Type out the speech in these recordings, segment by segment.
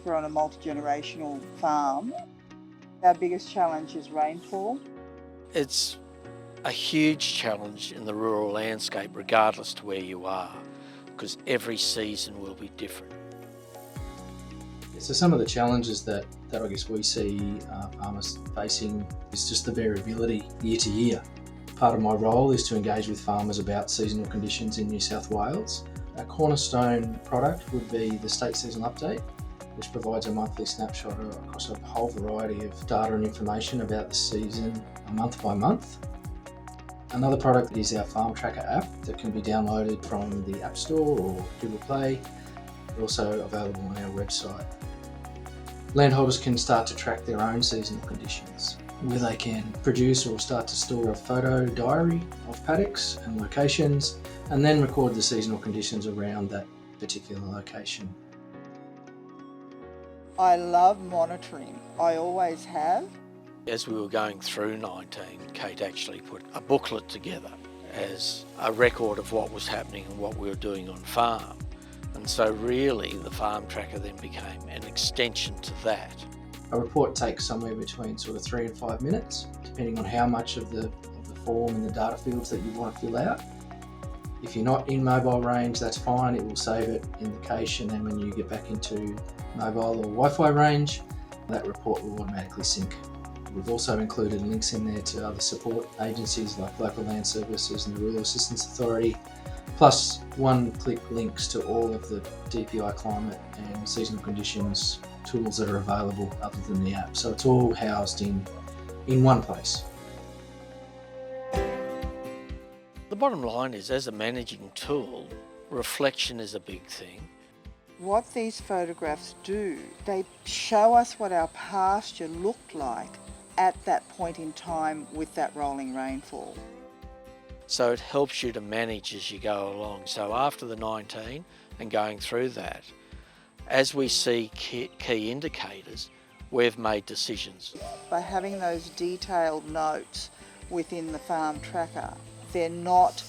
we're on a multi-generational farm. Our biggest challenge is rainfall. It's a huge challenge in the rural landscape regardless to where you are, because every season will be different. So some of the challenges that I guess we see farmers facing is just the variability year to year. Part of my role is to engage with farmers about seasonal conditions in New South Wales. A cornerstone product would be the State Seasonal Update, which provides a monthly snapshot across a whole variety of data and information about the season month by month. Another product is our Farm Tracker app that can be downloaded from the App Store or Google Play. They're also available on our website. Landholders can start to track their own seasonal conditions, where they can produce or start to store a photo diary of paddocks and locations, and then record the seasonal conditions around that particular location. I love monitoring. I always have. As we were going through 19, Kate actually put a booklet together as a record of what was happening and what we were doing on farm. And so really the Farm Tracker then became an extension to that. A report takes somewhere between sort of 3 and 5 minutes, depending on how much of the form and the data fields that you want to fill out. If you're not in mobile range, that's fine. It will save it in the cache, and then when you get back into mobile or Wi-Fi range, that report will automatically sync. We've also included links in there to other support agencies like Local Land Services and the Rural Assistance Authority, plus one-click links to all of the DPI climate and seasonal conditions tools that are available other than the app. So it's all housed in one place. The bottom line is, as a managing tool, reflection is a big thing. What these photographs do, they show us what our pasture looked like at that point in time with that rolling rainfall. So it helps you to manage as you go along. So after the 19 and going through that, as we see key indicators, we've made decisions. By having those detailed notes within the Farm Tracker, they're not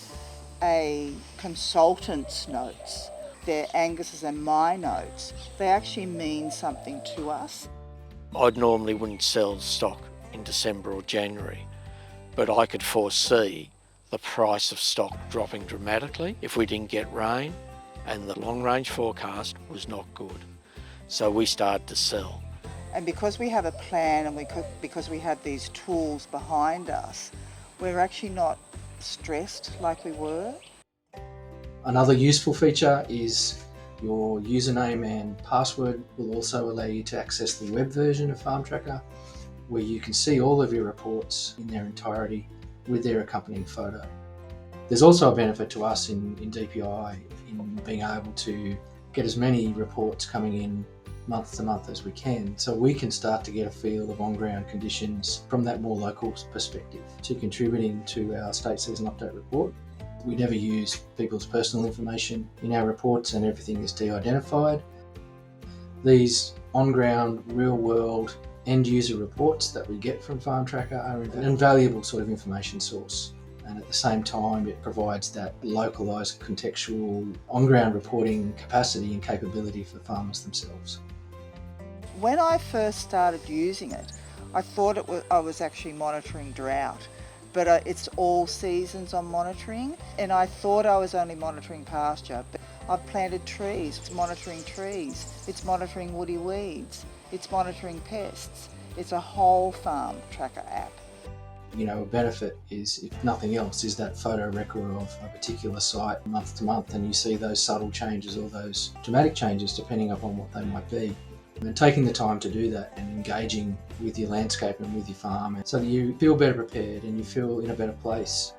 a consultant's notes, they're Angus's and my notes. They actually mean something to us. I normally wouldn't sell stock in December or January, but I could foresee the price of stock dropping dramatically if we didn't get rain, and the long range forecast was not good. So we started to sell. And because we have a plan and because we have these tools behind us, we're actually not stressed like we were. Another useful feature is your username and password will also allow you to access the web version of Farm Tracker, where you can see all of your reports in their entirety with their accompanying photo. There's also a benefit to us in DPI in being able to get as many reports coming in month to month as we can, so we can start to get a feel of on-ground conditions from that more local perspective. To contributing to our State Season Update report, we never use people's personal information in our reports, and everything is de-identified. These on-ground, real-world, end-user reports that we get from Farm Tracker are an invaluable sort of information source, and at the same time it provides that localised, contextual, on-ground reporting capacity and capability for farmers themselves. When I first started using it, I thought I was actually monitoring drought, but it's all seasons I'm monitoring, and I thought I was only monitoring pasture, but I've planted trees. It's monitoring trees, it's monitoring woody weeds, it's monitoring pests. It's a whole Farm Tracker app. You know, a benefit is, if nothing else, is that photo record of a particular site month to month, and you see those subtle changes or those dramatic changes depending upon what they might be. And taking the time to do that and engaging with your landscape and with your farm so that you feel better prepared and you feel in a better place